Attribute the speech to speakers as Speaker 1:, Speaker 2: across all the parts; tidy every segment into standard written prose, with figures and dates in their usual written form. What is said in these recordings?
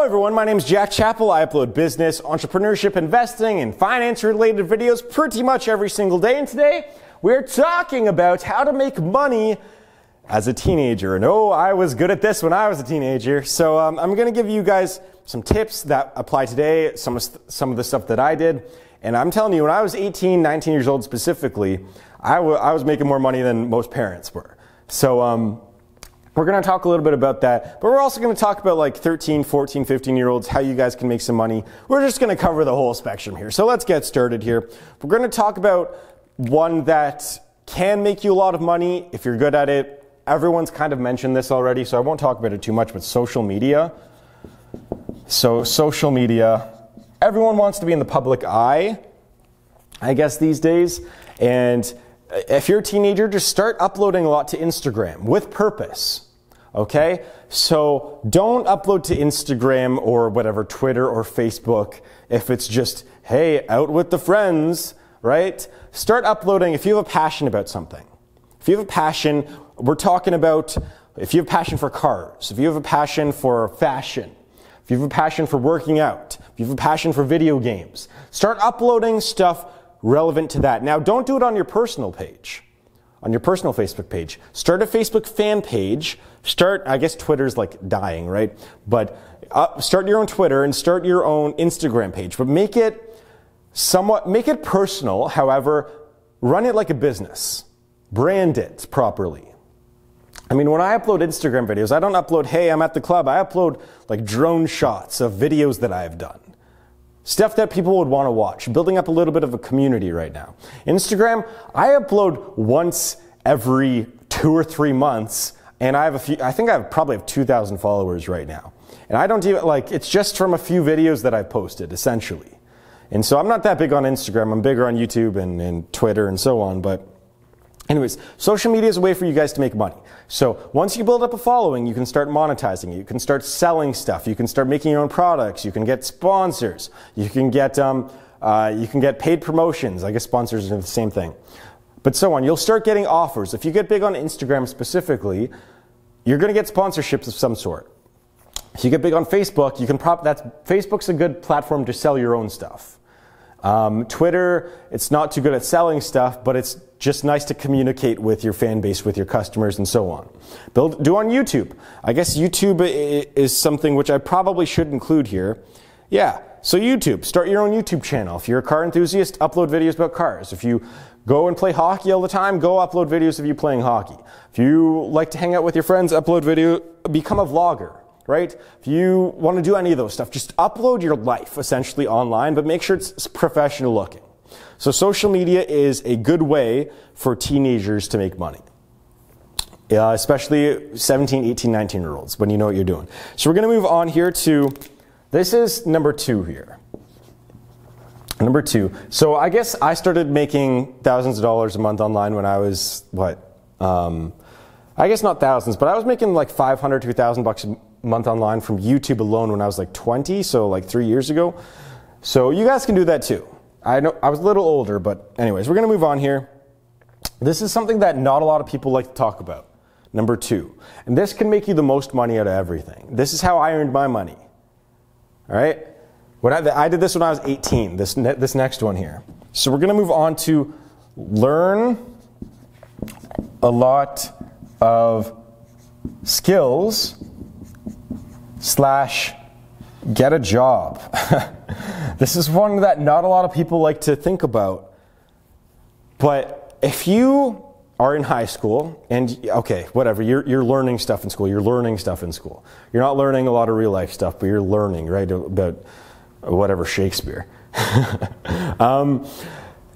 Speaker 1: everyone, my name is Jack Chapple. I upload business, entrepreneurship, investing, and finance-related videos pretty much every single day. And today, we're talking about how to make money as a teenager. And oh, I was good at this when I was a teenager. So I'm going to give you guys some tips that apply today, some of the stuff that I did. And I'm telling you, when I was 18, 19 years old specifically, I was making more money than most parents were. So we're going to talk a little bit about that, but we're also going to talk about like 13, 14, 15-year-olds, how you guys can make some money. We're just going to cover the whole spectrum here. So let's get started here. We're going to talk about one that can make you a lot of money if you're good at it. Everyone's kind of mentioned this already, so I won't talk about it too much, but social media. So social media, everyone wants to be in the public eye, I guess, these days. And if you're a teenager, just start uploading a lot to Instagram with purpose. Okay? So don't upload to Instagram or whatever, Twitter or Facebook, if it's just, hey, out with the friends, right? Start uploading if you have a passion about something. If you have a passion, we're talking about if you have a passion for cars, if you have a passion for fashion, if you have a passion for working out, if you have a passion for video games, start uploading stuff relevant to that. Now, don't do it on your personal page, on your personal Facebook page. Start a Facebook fan page. I guess Twitter's like dying, right? But start your own Twitter and start your own Instagram page. But make it personal. However, run it like a business. Brand it properly. I mean, when I upload Instagram videos, I don't upload, hey, I'm at the club. I upload like drone shots of videos that I've done. Stuff that people would want to watch, building up a little bit of a community right now. Instagram, I upload once every 2 or 3 months, and I think I probably have 2,000 followers right now. And I don't even, it's just from a few videos that I posted, essentially. And so I'm not that big on Instagram. I'm bigger on YouTube and Twitter and so on, but anyways, social media is a way for you guys to make money. So once you build up a following, you can start monetizing it. You can start selling stuff. You can start making your own products. You can get sponsors. You can get paid promotions. I guess sponsors are the same thing. But so on. You'll start getting offers. If you get big on Instagram specifically, you're going to get sponsorships of some sort. If you get big on Facebook, Facebook's a good platform to sell your own stuff. Twitter, it's not too good at selling stuff, but it's just nice to communicate with your fan base, with your customers, and so on. Do on YouTube. I guess YouTube is something which I probably should include here. Yeah, so YouTube. Start your own YouTube channel. If you're a car enthusiast, upload videos about cars. If you go and play hockey all the time, go upload videos of you playing hockey. If you like to hang out with your friends, upload video, become a vlogger. Right? If you want to do any of those stuff, just upload your life essentially online, but make sure it's professional looking. So social media is a good way for teenagers to make money, especially 17, 18, 19-year-olds when you know what you're doing. So we're going to move on here to, this is number 2 here. Number 2. So I guess I started making thousands of dollars a month online when I was, I guess not thousands, but I was making like $500 to $1,000 a month online from YouTube alone when I was like 20, so like 3 years ago. So you guys can do that too. I know I was a little older, but anyways, we're going to move on here. This is something that not a lot of people like to talk about. Number 2. And this can make you the most money out of everything. This is how I earned my money. All right? I did this when I was 18, this next one here. So we're going to move on to learn a lot of skills / get a job. This is one that not a lot of people like to think about. But if you are in high school and, okay, whatever, you're learning stuff in school. You're learning stuff in school. You're not learning a lot of real life stuff, but you're learning, right, about whatever, Shakespeare.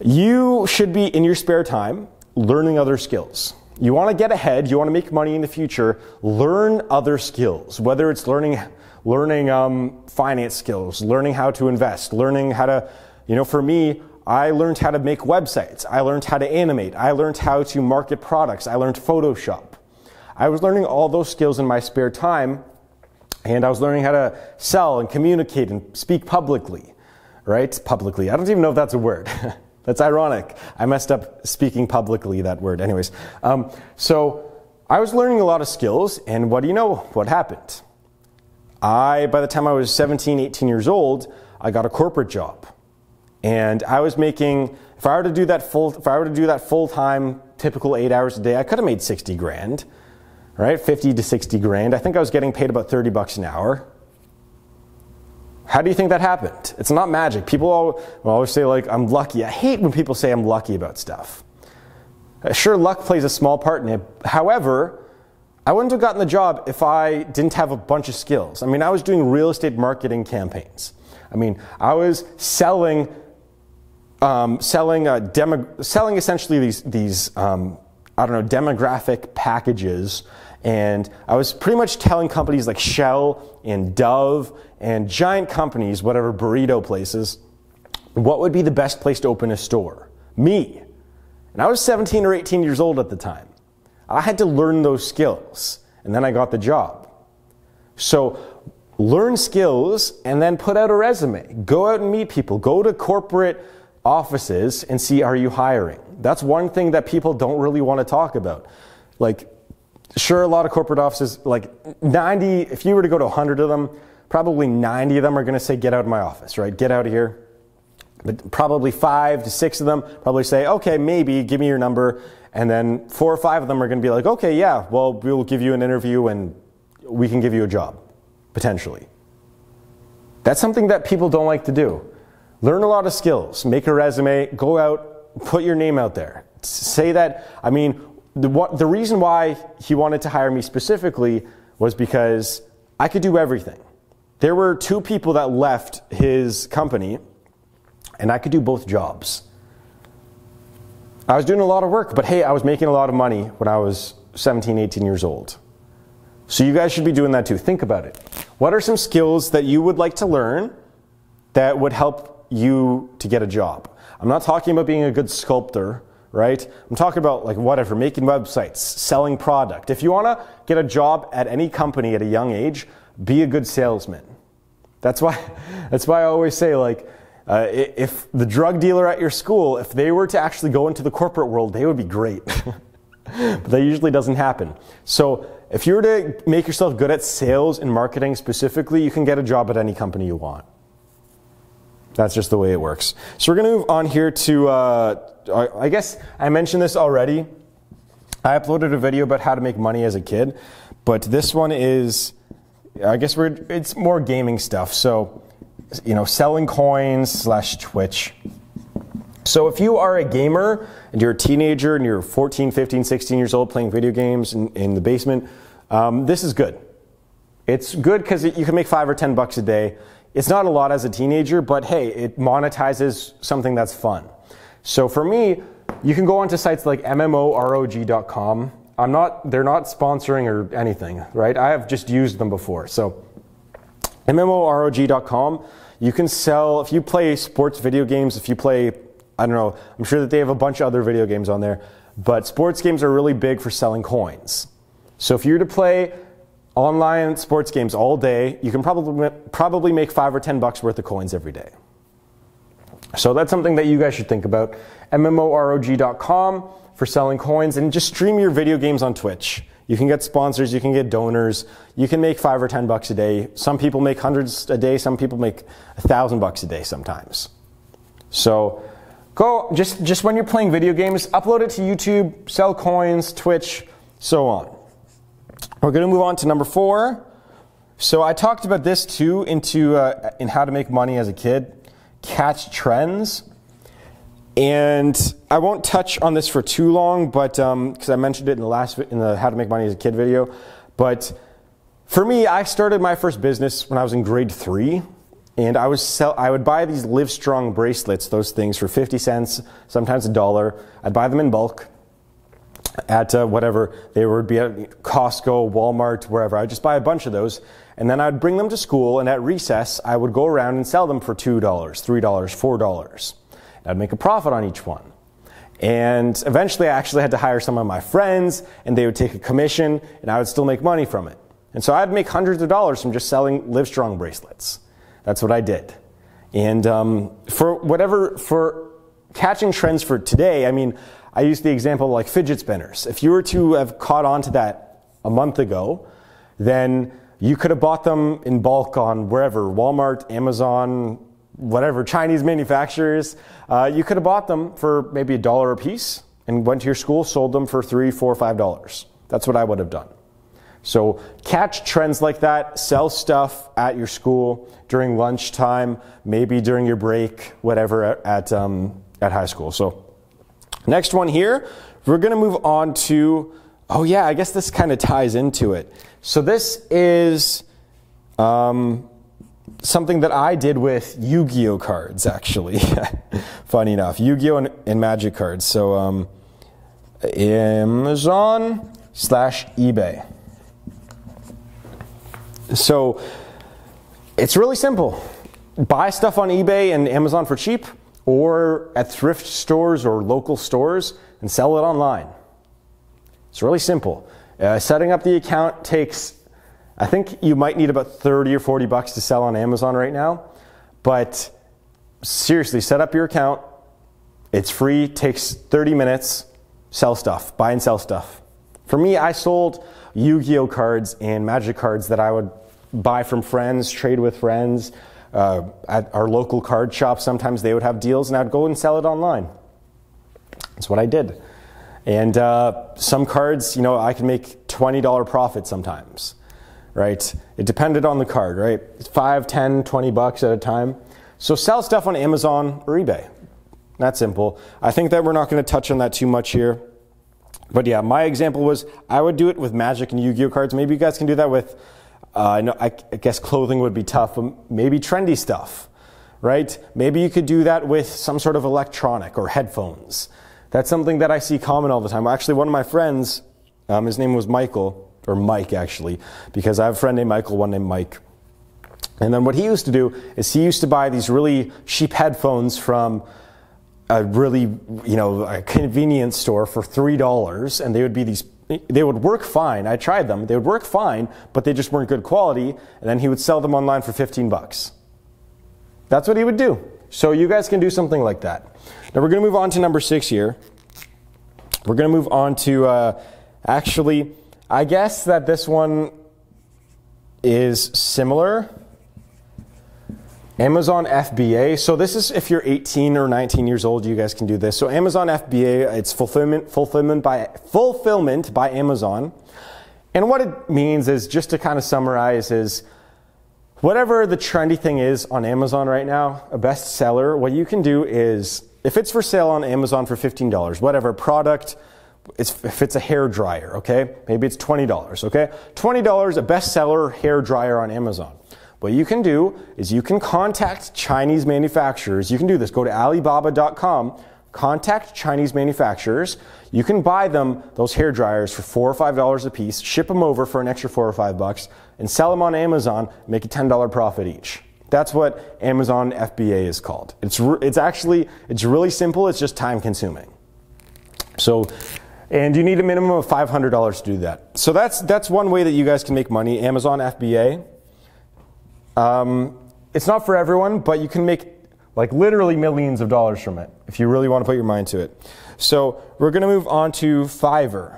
Speaker 1: You should be, in your spare time, learning other skills. You want to get ahead, you want to make money in the future, learn other skills, whether it's learning finance skills, learning how to invest, learning how to, for me, I learned how to make websites, I learned how to animate, I learned how to market products, I learned Photoshop. I was learning all those skills in my spare time, and I was learning how to sell and communicate and speak publicly, right? Publicly. I don't even know if that's a word. That's ironic. I messed up speaking publicly, that word. Anyways, so I was learning a lot of skills, and what do you know? What happened? by the time I was 17, 18 years old, I got a corporate job. And I was making, if I were to do that full time, typical 8 hours a day, I could have made 60 grand, right? 50 to 60 grand. I think I was getting paid about 30 bucks an hour. How do you think that happened? It's not magic. People always say, like, I'm lucky. I hate when people say I'm lucky about stuff. Sure, luck plays a small part in it. However, I wouldn't have gotten the job if I didn't have a bunch of skills. I mean, I was doing real estate marketing campaigns. I mean, I was selling essentially these demographic packages, and I was pretty much telling companies like Shell and Dove and giant companies, whatever burrito places, what would be the best place to open a store. Me. And I was 17 or 18 years old at the time. I had to learn those skills, and then I got the job. So learn skills and then put out a resume. Go out and meet people. Go to corporate offices and see, are you hiring? That's one thing that people don't really want to talk about. Like, sure, a lot of corporate offices, like 90, if you were to go to 100 of them, probably 90 of them are going to say, get out of my office, right? Get out of here. But probably 5 to 6 of them probably say, okay, maybe, give me your number. And then 4 or 5 of them are going to be like, okay, yeah, well, we'll give you an interview and we can give you a job, potentially. That's something that people don't like to do. Learn a lot of skills, make a resume, go out, put your name out there. Say that, I mean, the reason why he wanted to hire me specifically was because I could do everything. There were 2 people that left his company, and I could do both jobs. I was doing a lot of work, but hey, I was making a lot of money when I was 17, 18 years old. So you guys should be doing that too. Think about it. What are some skills that you would like to learn that would help you to get a job? I'm not talking about being a good sculptor, right? I'm talking about like whatever, making websites, selling product. If you want to get a job at any company at a young age, be a good salesman. That's why I always say, like, if the drug dealer at your school, if they were to actually go into the corporate world, they would be great. But that usually doesn't happen. So if you were to make yourself good at sales and marketing specifically, you can get a job at any company you want. That's just the way it works. So we're going to move on here to, I guess I mentioned this already. I uploaded a video about how to make money as a kid, but this one is, I guess it's more gaming stuff. So, you know, selling coins / Twitch. So if you are a gamer and you're a teenager and you're 14, 15, 16 years old playing video games in the basement, this is good. It's good because you can make 5 or 10 bucks a day. It's not a lot as a teenager, but hey, it monetizes something that's fun. So for me, you can go onto sites like mmorog.com. They're not sponsoring or anything, right? I have just used them before. So mmorog.com, you can sell, if you play sports video games, if you play, I don't know, I'm sure that they have a bunch of other video games on there, but sports games are really big for selling coins. So if you were to play online sports games all day, you can probably make 5 or 10 bucks worth of coins every day. So that's something that you guys should think about. mmorog.com for selling coins, and just stream your video games on Twitch. You can get sponsors, you can get donors, you can make 5 or 10 bucks a day. Some people make hundreds a day, some people make 1,000 bucks a day sometimes. So go, just when you're playing video games, upload it to YouTube, sell coins, Twitch, so on. We're going to move on to number 4. So I talked about this too in how to make money as a kid, catch trends. And I won't touch on this for too long, but because I mentioned it in the how to make money as a kid video. But for me, I started my first business when I was in grade 3, and I would buy these Livestrong bracelets, those things, for 50 cents, sometimes $1. I'd buy them in bulk at whatever, they would be at Costco, Walmart, wherever. I'd just buy a bunch of those, and then I'd bring them to school, and at recess, I would go around and sell them for $2, $3, $4. I'd make a profit on each one. And eventually I actually had to hire some of my friends, and they would take a commission, and I would still make money from it. And so I'd make hundreds of dollars from just selling Livestrong bracelets. That's what I did. And for catching trends for today, I mean, I use the example like fidget spinners. If you were to have caught on to that a month ago, then You could have bought them in bulk on wherever, Walmart, Amazon, whatever, Chinese manufacturers. You could have bought them for maybe $1 a piece and went to your school, sold them for $3, $4, $5. That's what I would have done. So catch trends like that, sell stuff at your school during lunchtime, maybe during your break, whatever, at high school. So next one here, we're going to move on to, oh yeah, I guess this kind of ties into it. So this is something that I did with Yu-Gi-Oh cards, actually. Funny enough, Yu-Gi-Oh and Magic cards. So Amazon/eBay. So it's really simple. Buy stuff on eBay and Amazon for cheap, or at thrift stores or local stores, and sell it online. It's really simple. Setting up the account takes, I think you might need about 30 or 40 bucks to sell on Amazon right now. But seriously, set up your account. It's free, takes 30 minutes, sell stuff, buy and sell stuff. For me, I sold Yu-Gi-Oh cards and Magic cards that I would buy from friends, trade with friends. At our local card shop, sometimes they would have deals, and I'd go and sell it online. That's what I did. And some cards, I could make $20 profit sometimes, right? It depended on the card, right? 5, 10, 20 bucks at a time. So sell stuff on Amazon or eBay. That's simple. I think that we're not going to touch on that too much here. But yeah, my example was I would do it with Magic and Yu-Gi-Oh cards. Maybe you guys can do that with, I guess clothing would be tough, but maybe trendy stuff, right? Maybe you could do that with some sort of electronic or headphones. That's something that I see common all the time. Actually, one of my friends, his name was Michael, or Mike actually, because I have a friend named Michael, one named Mike. And then what he used to do is he used to buy these really cheap headphones from a really, a convenience store for $3, and they would work fine. I tried them. They would work fine, but they just weren't good quality, and then he would sell them online for 15 bucks. That's what he would do. So you guys can do something like that. Now we're going to move on to number 6 here. We're going to move on to, actually, I guess that this one is similar. Amazon FBA. So this is if you're 18 or 19 years old, you guys can do this. So Amazon FBA, it's fulfillment by Amazon. And what it means is, just to kind of summarize, is whatever the trendy thing is on Amazon right now, a bestseller, what you can do is, if it's for sale on Amazon for $15, whatever product, if it's a hair dryer, okay? Maybe it's $20, okay? $20, a bestseller hair dryer on Amazon. What you can do is you can contact Chinese manufacturers. You can do this. Go to Alibaba.com, contact Chinese manufacturers. You can buy them, those hair dryers, for $4 or $5 a piece, ship them over for an extra $4 or $5, and sell them on Amazon, make a $10 profit each. That's what Amazon FBA is called. It's really simple. It's just time consuming. So, and you need a minimum of $500 to do that. So that's one way that you guys can make money, Amazon FBA. It's not for everyone, but you can make literally millions of dollars from it if you really want to put your mind to it. So we're going to move on to Fiverr.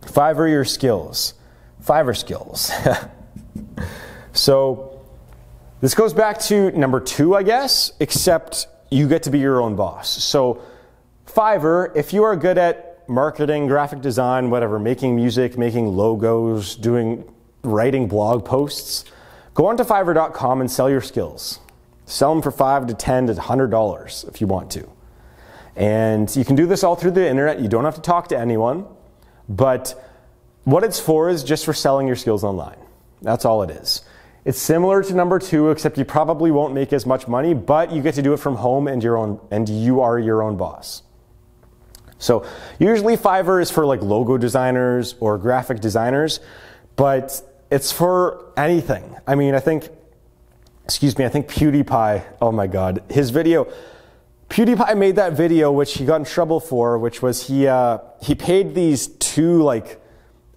Speaker 1: Fiverr your skills. Fiverr skills. So this goes back to number 2, I guess, except you get to be your own boss. So Fiverr, if you are good at marketing, graphic design, whatever, making music, making logos, writing blog posts, go onto Fiverr.com and sell your skills. Sell them for $5 to $10 to $100 if you want to. And you can do this all through the internet. You don't have to talk to anyone. But what it's for is just for selling your skills online. That's all it is. It's similar to number 2, except you probably won't make as much money, but you get to do it from home and you are your own boss. So usually Fiverr is for logo designers or graphic designers, but it's for anything. I mean, I think PewDiePie, oh my God, his video, PewDiePie made that video, which he got in trouble for, which was he paid these 2, I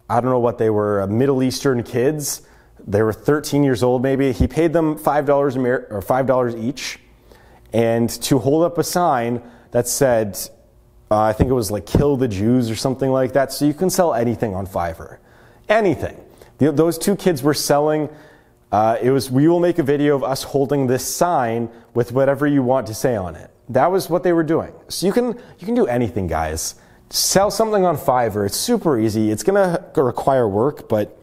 Speaker 1: don't know what they were, Middle Eastern kids. They were 13 years old maybe. He paid them $5 each, and to hold up a sign that said, I think it was kill the Jews or something like that. So you can sell anything on Fiverr. Anything. Those two kids were selling, it was, we will make a video of us holding this sign with whatever you want to say on it. That was what they were doing. So you can do anything, guys. Sell something on Fiverr. It's super easy. It's gonna require work, but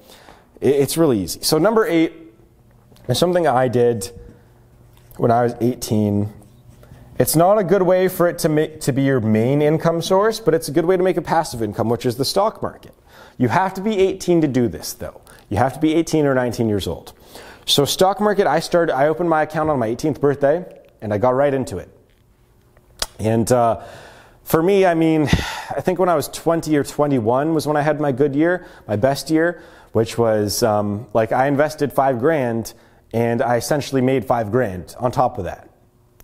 Speaker 1: it's really easy. So number 8 is something I did when I was 18. It's not a good way for it to be your main income source, but it's a good way to make a passive income, which is the stock market. You have to be 18 to do this, though. You have to be 18 or 19 years old. So stock market, I opened my account on my 18th birthday, and I got right into it. And for me, I mean, I think when I was 20 or 21 was when I had my good year, my best year, which was like I invested $5,000 and I essentially made $5,000 on top of that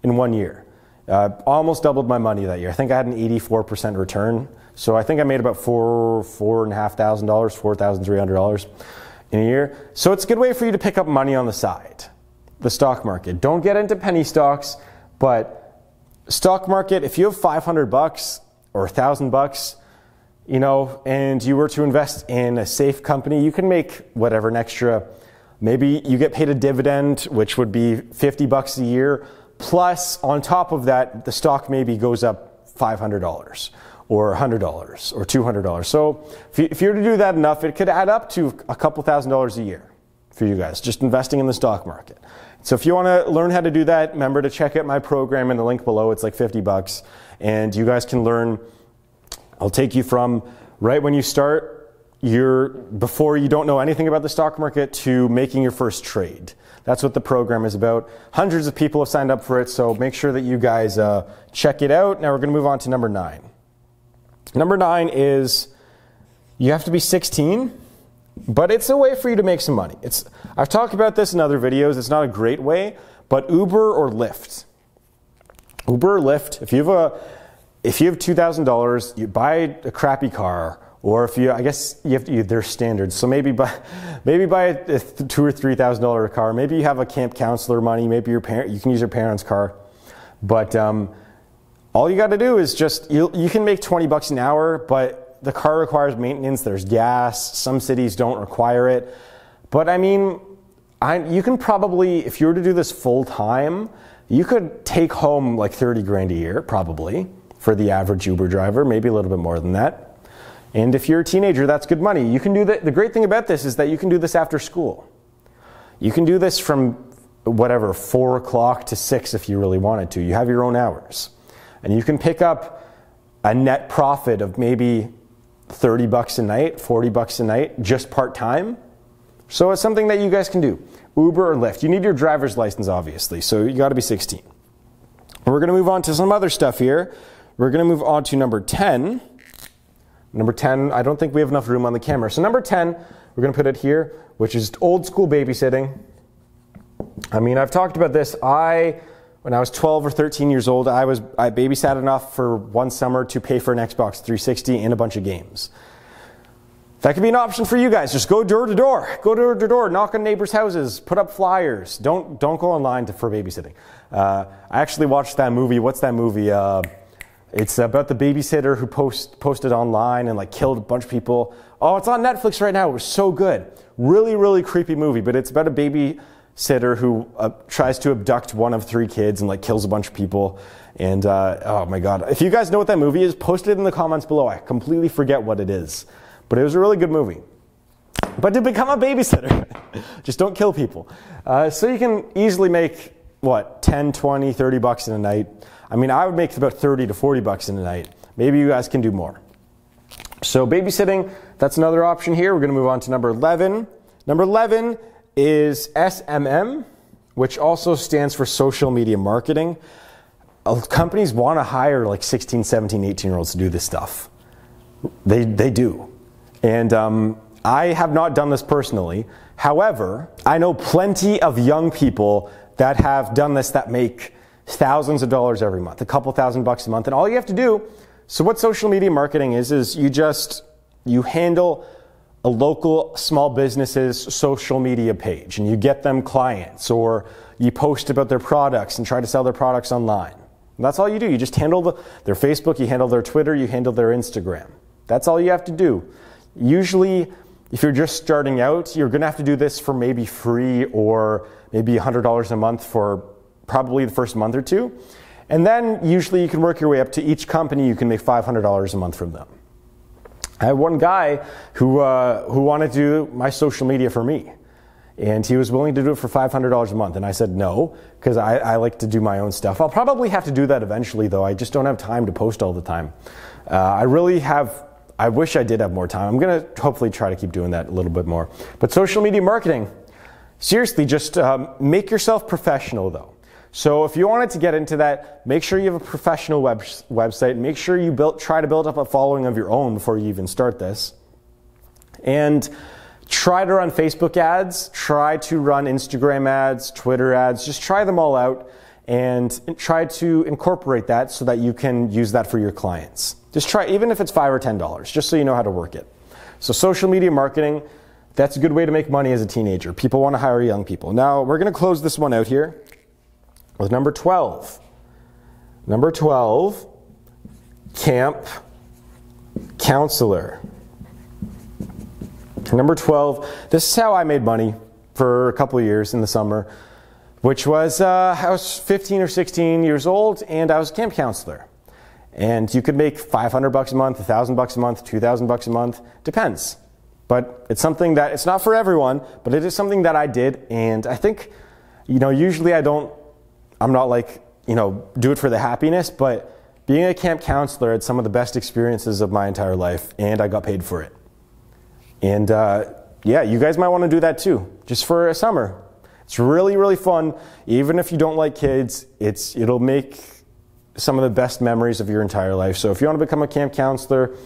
Speaker 1: in 1 year. Almost doubled my money that year. I think I had an 84% return. So I think I made about $4,500, $4,300 in a year. So it's a good way for you to pick up money on the side, the stock market. Don't get into penny stocks, but stock market, if you have $500 or $1,000, you know, and you were to invest in a safe company, you can make whatever an extra. Maybe you get paid a dividend, which would be $50 a year. Plus, on top of that, the stock maybe goes up $500 or $100 or $200. So if you were to do that enough, it could add up to a couple $1,000s a year for you guys, just investing in the stock market. So if you want to learn how to do that, remember to check out my program in the link below. It's like $50, and you guys can learn. I'll take you from right when you start, before you don't know anything about the stock market, to making your first trade. That's what the program is about. Hundreds of people have signed up for it, so make sure that you guys check it out. Now we're going to move on to number 9. Number 9 is you have to be 16, but it's a way for you to make some money. I've talked about this in other videos. It's not a great way, but Uber or Lyft. Uber or Lyft, if you have $2,000, you buy a crappy car, or if you, I guess you have to, their standards. So maybe buy a $2,000 or $3,000 car. Maybe you have a camp counselor money. Maybe you can use your parents' car. But all you got to do is just, you can make $20 an hour, but the car requires maintenance. There's gas. Some cities don't require it. But I mean, you can probably, if you were to do this full time, you could take home like $30,000 a year, probably, for the average Uber driver, maybe a little bit more than that. And if you're a teenager, that's good money. You can do that. The great thing about this is that you can do this after school. You can do this from whatever, 4 o'clock to 6 if you really wanted to. You have your own hours. And you can pick up a net profit of maybe $30 a night, $40 a night, just part-time. So it's something that you guys can do. Uber or Lyft. You need your driver's license, obviously, so you got to be 16. We're going to move on to some other stuff here. We're going to move on to number 10. Number 10, I don't think we have enough room on the camera. So number 10, we're going to put it here, which is old school babysitting. I mean, I've talked about this. When I was 12 or 13 years old, I babysat enough for one summer to pay for an Xbox 360 and a bunch of games. That could be an option for you guys. Just go door to door. Go door to door. Knock on neighbors' houses. Put up flyers. Don't go online for babysitting. I actually watched that movie. What's that movie? It's about the babysitter who posted online and like killed a bunch of people. Oh, it's on Netflix right now. It was so good. Really, really creepy movie. But it's about a babysitter who tries to abduct one of 3 kids and like kills a bunch of people. And oh my God. If you guys know what that movie is, post it in the comments below. I completely forget what it is. But it was a really good movie. But to become a babysitter, just don't kill people. So you can easily make, what, 10, 20, 30 bucks in a night. I mean, I would make about 30 to 40 bucks in a night. Maybe you guys can do more. So babysitting, that's another option here. We're going to move on to number 11. Number 11 is SMM, which also stands for social media marketing. Companies want to hire like 16, 17, 18-year-olds to do this stuff. They do. And I have not done this personally. However, I know plenty of young people that have done this that make thousands of dollars every month, a couple $1,000 a month. And all you have to do, so what social media marketing is you handle a local small business's social media page and you get them clients, or you post about their products and try to sell their products online. And that's all you do. You just handle their Facebook, you handle their Twitter, you handle their Instagram. That's all you have to do. Usually if you're just starting out, you're gonna have to do this for maybe free or maybe $100 a month for probably the first month or two. And then usually you can work your way up to each company, you can make $500 a month from them. I had one guy who wanted to do my social media for me. And he was willing to do it for $500 a month. And I said no, because I like to do my own stuff. I'll probably have to do that eventually, though. I just don't have time to post all the time. I wish I did have more time. I'm going to hopefully try to keep doing that a little bit more. But social media marketing, seriously, just make yourself professional, though. So if you wanted to get into that, make sure you have a professional website. Make sure you try to build up a following of your own before you even start this. And try to run Facebook ads, try to run Instagram ads, Twitter ads, just try them all out and try to incorporate that so that you can use that for your clients. Just try, even if it's $5 or $10, just so you know how to work it. So social media marketing, that's a good way to make money as a teenager. People want to hire young people. Now, we're going to close this one out here with number 12. Number 12, camp counselor. Number 12, this is how I made money for a couple of years in the summer, which was I was 15 or 16 years old and I was a camp counselor. And you could make $500 a month, $1,000 a month, $2,000 a month, depends. But it's something that, it's not for everyone, but it is something that I did. And I think, usually I'm not like, do it for the happiness, but being a camp counselor had some of the best experiences of my entire life and I got paid for it. And yeah, you guys might want to do that too, just for a summer. It's really, really fun. Even if you don't like kids, it'll make some of the best memories of your entire life. So if you want to become a camp counselor,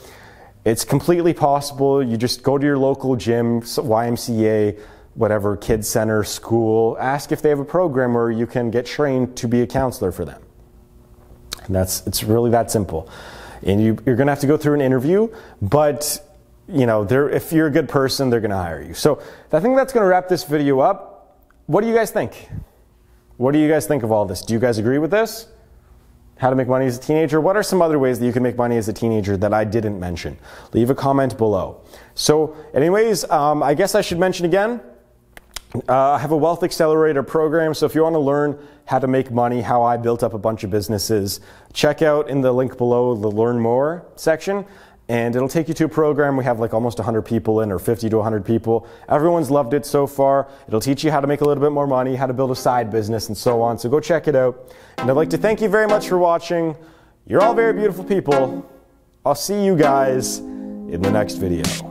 Speaker 1: it's completely possible. You just go to your local gym, YMCA, whatever, kids center, school, ask if they have a program where you can get trained to be a counselor for them. And it's really that simple. And you're going to have to go through an interview, but if you're a good person, they're going to hire you. So I think that's going to wrap this video up. What do you guys think? What do you guys think of all this? Do you guys agree with this? How to make money as a teenager? What are some other ways that you can make money as a teenager that I didn't mention? Leave a comment below. So anyways, I guess I should mention again, I have a Wealth Accelerator program. So if you want to learn how to make money, how I built up a bunch of businesses, check out in the link below the Learn More section. And it'll take you to a program. We have like almost 100 people in, or 50 to 100 people. Everyone's loved it so far. It'll teach you how to make a little bit more money, how to build a side business, and so on. So go check it out. And I'd like to thank you very much for watching. You're all very beautiful people. I'll see you guys in the next video.